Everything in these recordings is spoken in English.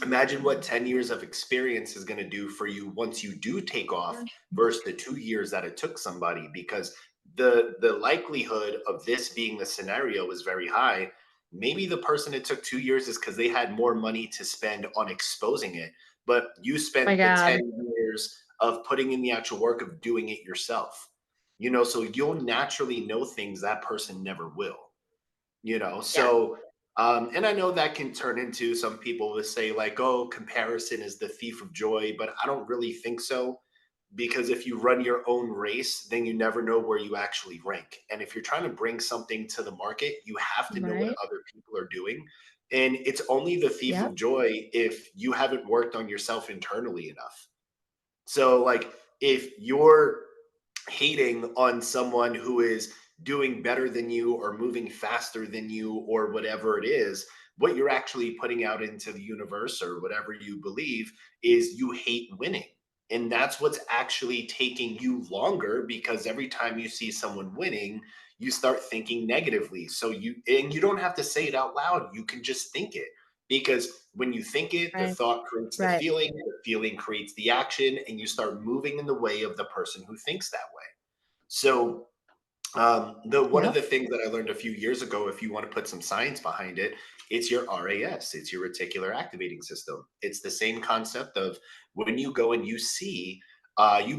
Imagine what 10 years of experience is going to do for you once you do take off versus the 2 years that it took somebody, because the likelihood of this being the scenario is very high. Maybe the person it took 2 years is because they had more money to spend on exposing it, but you My spent the God. 10 years of putting in the actual work of doing it yourself. So you'll naturally know things that person never will. Yeah. And I know that can turn into, some people will say like, oh, comparison is the thief of joy, but I don't really think so, because if you run your own race, then you never know where you actually rank. And if you're trying to bring something to the market, you have to know what Right. other people are doing. And it's only the thief Yep. of joy if you haven't worked on yourself internally enough. So, like, if you're hating on someone who is doing better than you or moving faster than you or whatever it is, what you're actually putting out into the universe or whatever you believe is you hate winning. And that's what's actually taking you longer, because every time you see someone winning, you start thinking negatively. And you don't have to say it out loud, you can just think it, because when you think it, the Right. thought creates Right. the feeling creates the action, and you start moving in the way of the person who thinks that way. So, the one of Yep. the things that I learned a few years ago, if you want to put some science behind it, it's your RAS, it's your reticular activating system. It's the same concept of when you go and you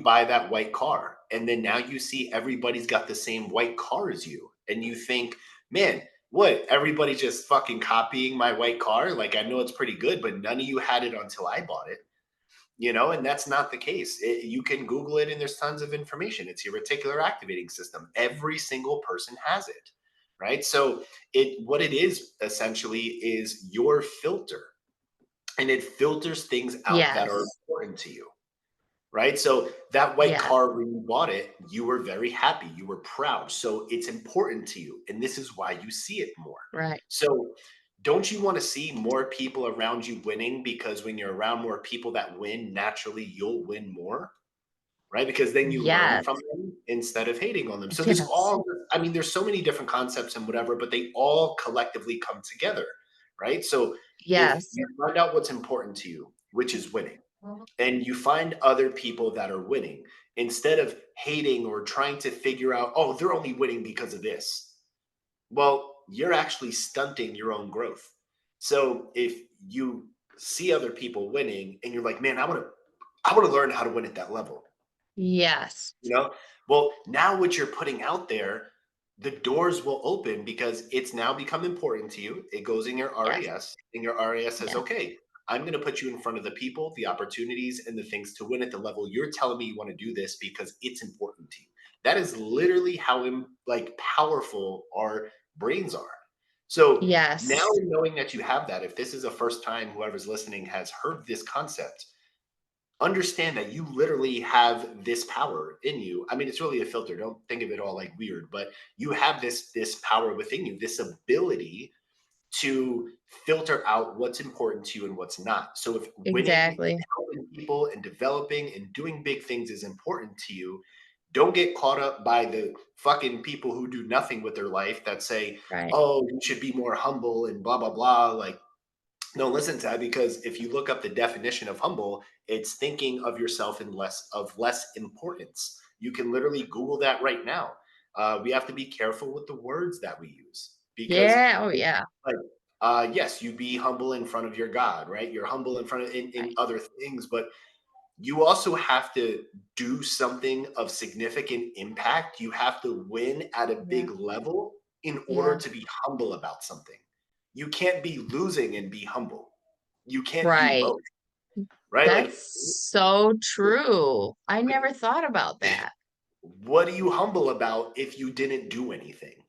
buy that white car, and then now you see everybody's got the same white car as you, and you think, man, what? Everybody just fucking copying my white car? Like, I know it's pretty good, but none of you had it until I bought it. And that's not the case. You can Google it, and there's tons of information. It's your reticular activating system. Every single person has it, right? So what it is essentially is your filter, and it filters things out that are Yes. important to you, right? So that white Yes. car, when you bought it, you were very happy, you were proud. So it's important to you, and this is why you see it more. Right. So don't you want to see more people around you winning? Because when you're around more people that win, naturally you'll win more, right? Because then you learn Yes. from them instead of hating on them. So Yes. there's so many different concepts and whatever, but they all collectively come together, right? So if Yes. you find out what's important to you, which is winning, and you find other people that are winning, instead of hating or trying to figure out, oh, they're only winning because of this, well, you're actually stunting your own growth. So if you see other people winning and you're like, man, I want to learn how to win at that level, Yes. you know? Well, now what you're putting out there, the doors will open because it's now become important to you. It goes in your Yes. RAS, and your RAS says, Yes. okay, I'm going to put you in front of the people, the opportunities, and the things to win at the level you're telling me you want to do this because it's important to you. That is literally how like powerful our brains are. So now, Yes. knowing that you have that, if this is the first time whoever's listening has heard this concept, understand that you literally have this power in you. I mean, it's really a filter. Don't think of it all like weird, but you have this power within you, this ability to filter out what's important to you and what's not. So if winning and Exactly. helping people and developing and doing big things is important to you, don't get caught up by the fucking people who do nothing with their life that say, Right. "Oh, you should be more humble," and blah blah blah. Like, no, listen to that, because if you look up the definition of humble, it's thinking of yourself in less importance. You can literally Google that right now. We have to be careful with the words that we use, because Yeah. Oh, yeah. like, yes, you be humble in front of your God, right? You're humble in front of in Right. other things, but you also have to do something of significant impact. You have to win at a Yeah. big level in order Yeah. to be humble about something. You can't be losing and be humble. You can't do Right. both, right? That's so true. I never thought about that. What are you humble about if you didn't do anything?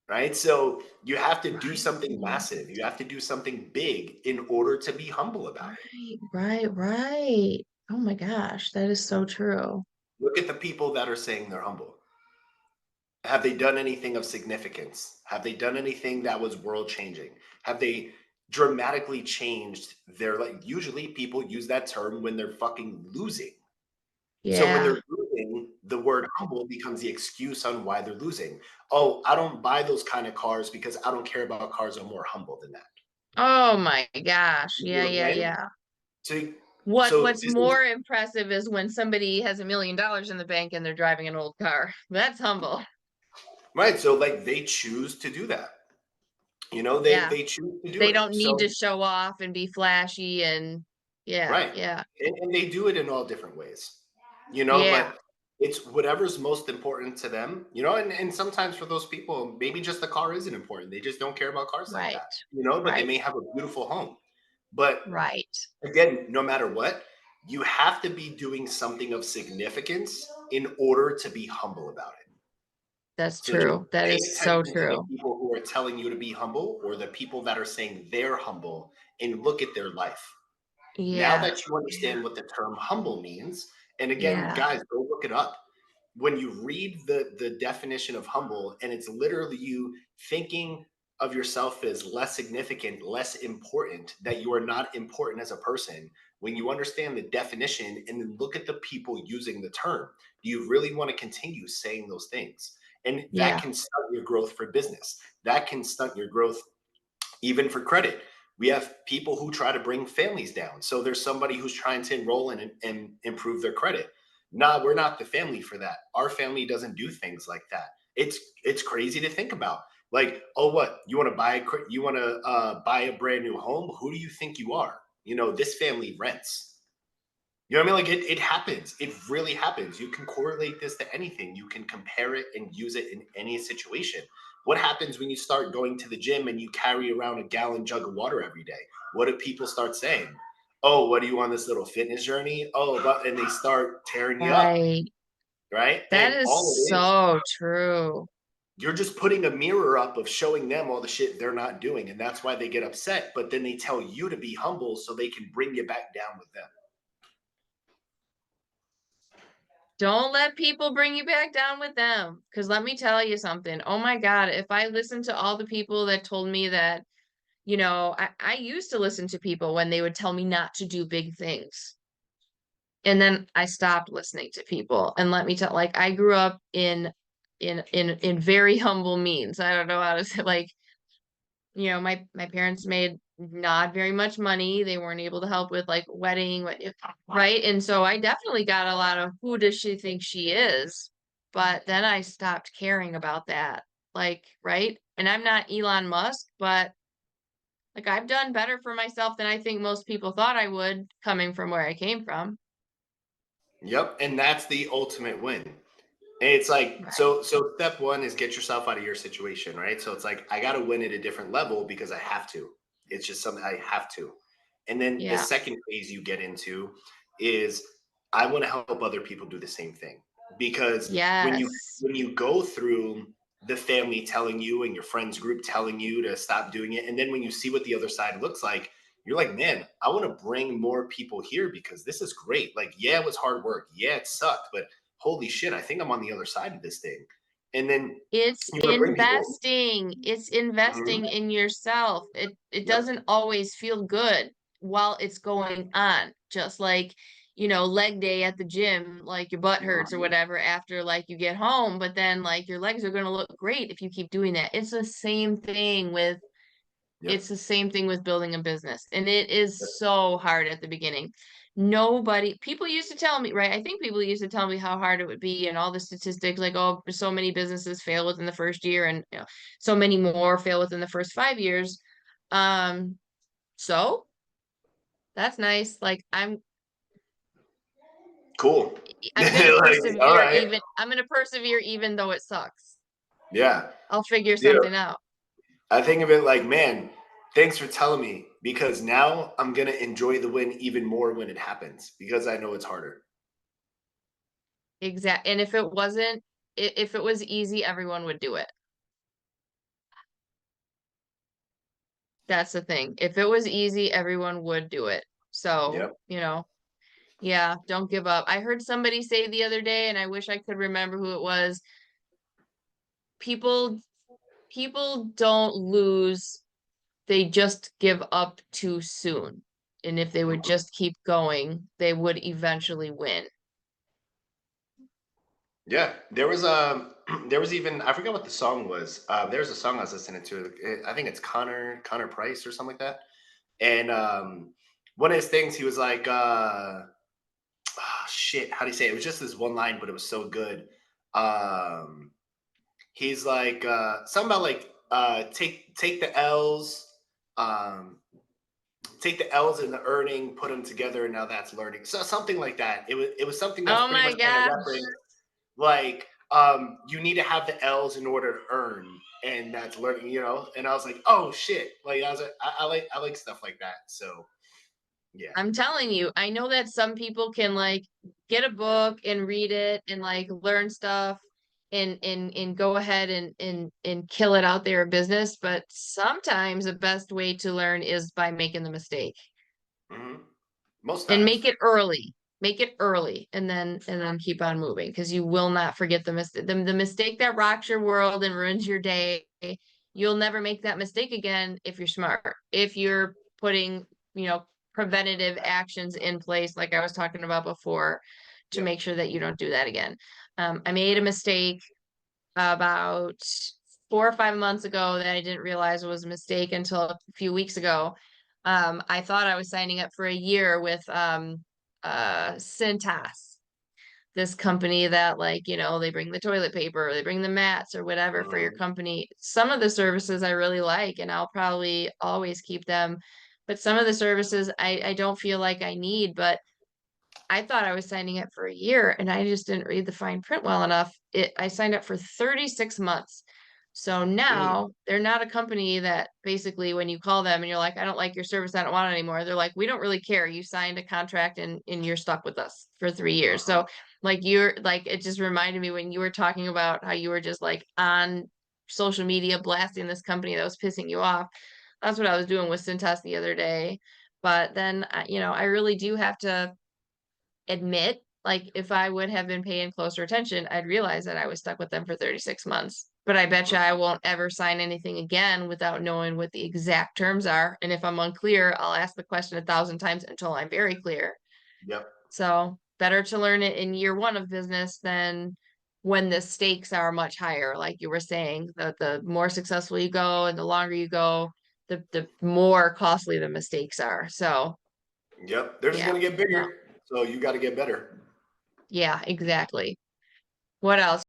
Right? So you have to do Right. something massive. You have to do something big in order to be humble about it. Right. Right. Right. Oh my gosh, that is so true. Look at the people that are saying they're humble. Have they done anything of significance? Have they done anything that was world changing? Have they dramatically changed their, like, usually people use that term when they're fucking losing. So when Yeah. they're losing, the word humble becomes the excuse on why they're losing. Oh, I don't buy those kind of cars because I don't care about cars. I'm more humble than that. Oh my gosh. You Yeah, know what I'm yeah, saying? yeah. So, so What's this is more impressive is when somebody has $1 million in the bank and they're driving an old car. That's humble. right. So like they choose to do that. You know, Yeah. they choose to do They it. don't need to So show off and be flashy and yeah, right. yeah. And they do it in all different ways. You know, Yeah, but it's whatever's most important to them, you know, and sometimes for those people, maybe just the car isn't important. They just don't care about cars like right. that, you know, but they Right. may have a beautiful home. But Right. again, no matter what, you have to be doing something of significance in order to be humble about it. That's So just true. That pay is so attention to the true. people who are telling you to be humble or the people that are saying they're humble and look at their life. Now Yeah. that you Yeah. understand what the term humble means, and again, Yeah. guys, go look it up. When you read the definition of humble, and it's literally you thinking of yourself as less significant, less important, that you are not important as a person. When you understand the definition and then look at the people using the term, do you really want to continue saying those things? And that Yeah. can stunt your growth for business. That can stunt your growth even for credit. We have people who try to bring families down. So there's somebody who's trying to enroll and improve their credit. Nah, we're not the family for that. Our family doesn't do things like that. It's crazy to think about. Like, oh, what you want to buy? You want to buy a brand new home? Who do you think you are? You know, this family rents. You know what I mean? Like it happens. It really happens. You can correlate this to anything. You can compare it and use it in any situation. What happens when you start going to the gym and you carry around a gallon jug of water every day? What do people start saying? Oh, what are you on this little fitness journey? Oh, but and they start tearing you up, Right. right? That And is all it is, so true. you're just putting a mirror up of showing them all the shit they're not doing, and that's why they get upset. But then they tell you to be humble so they can bring you back down with them. Don't let people bring you back down with them. Because let me tell you something. Oh my God, if I listened to all the people that told me that, I used to listen to people when they would tell me not to do big things. And then I stopped listening to people. And let me tell, like, I grew up in very humble means. I don't know how to say, like, my parents made not very much money. They weren't able to help with like wedding, right? And so I definitely got a lot of who does she think she is? But then I stopped caring about that. Like, right? And I'm not Elon Musk, but like I've done better for myself than I think most people thought I would coming from where I came from. Yep, and that's the ultimate win. And it's like, Right. so step one is get yourself out of your situation, right? So it's like I gotta win at a different level because I have to. It's just something I have to. And then the Yeah. second phase you get into is I want to help other people do the same thing. Because Yes. when you go through the family telling you and your friends group telling you to stop doing it, and then when you see what the other side looks like, you're like, man, I want to bring more people here because this is great. Like, yeah, it was hard work. Yeah, it sucked, but holy shit, I think I'm on the other side of this thing. And then It's you want to bring people investing. It's in. Mhm. investing in yourself. It Yep. doesn't always feel good while it's going on. Just like, leg day at the gym, like your butt hurts or Mhm. whatever after like you get home, but then like your legs are going to look great if you keep doing that. It's Yep. the same thing with building a business. And it is Yep. so hard at the beginning. People used to tell me, right? I think people used to tell me how hard it would be and all the statistics like, oh, so many businesses fail within the first year and so many more fail within the first 5 years. Um, so that's nice. Like Cool. I'm gonna Like, all persevere right. even I'm gonna persevere even though it sucks. Yeah. I'll figure Yeah. something out. I think of it like, man, thanks for telling me because now I'm gonna enjoy the win even more when it happens because I know it's harder. And if it was easy, everyone would do it. That's the thing. If it was easy, everyone would do it. So, Yep. yeah, don't give up. I heard somebody say the other day, and I wish I could remember who it was. People, people don't lose, they just give up too soon. And if they would just keep going, they would eventually win. Yeah. There was there was even I forget what the song was. There's a song I was listening to. I think it's Connor Price or something like that. And one of his things, he was like, shit, how do you say it? It was just this one line, but it was so good. Um, he's like something about like take the L's, um, take the L's in the earning, put them together, and now that's learning. So something like that. It was something that's Oh pretty my much kind of gosh. reference like you need to have the L's in order to earn, and that's learning. And I was like, oh shit, like I was like, I like stuff like that. So yeah. I'm telling you, I know that some people can like get a book and read it and like learn stuff and go ahead and kill it out there in business, but sometimes the best way to learn is by making the mistake. Hmm. Most And times. make it early and then keep on moving because you will not forget the mistake that rocks your world and ruins your day. You'll never make that mistake again if you're smart, if you're putting, you know, preventative actions in place like I was talking about before to Yep. make sure that you don't do that again. I made a mistake about 4 or 5 months ago that I didn't realize was a mistake until a few weeks ago. I thought I was signing up for a year with Cintas, this company that like, you know, they bring the toilet paper, or they bring the mats or whatever for your Hmm. company. Some of the services I really like and I'll probably always keep them. But some of the services I don't feel like I need, but I thought I was signing up for a year and I just didn't read the fine print well enough. I signed up for 36 months. So Mm. now they're not a company that basically when you call them and you're like, I don't like your service, I don't want it anymore. They're like, we don't really care. You signed a contract and you're stuck with us for 3 years. Uh-huh. So like you're like it just reminded me when you were talking about how you were just like on social media blasting this company that was pissing you off. That's what I was doing with Cintas the other day. But then, you know, I really do have to admit, like if I would have been paying closer attention, I'd realize that I was stuck with them for 36 months. But I bet you I Mhm. won't ever sign anything again without knowing what the exact terms are. And if I'm unclear, I'll ask the question 1,000 times until I'm very clear. Yep. So better to learn it in year one of business than when the stakes are much higher. Like you were saying, the more successful you go and the longer you go, the more costly the mistakes are. So Yep. They're just yeah, gonna get no, bigger. So you got to get better. yeah, exactly. What else?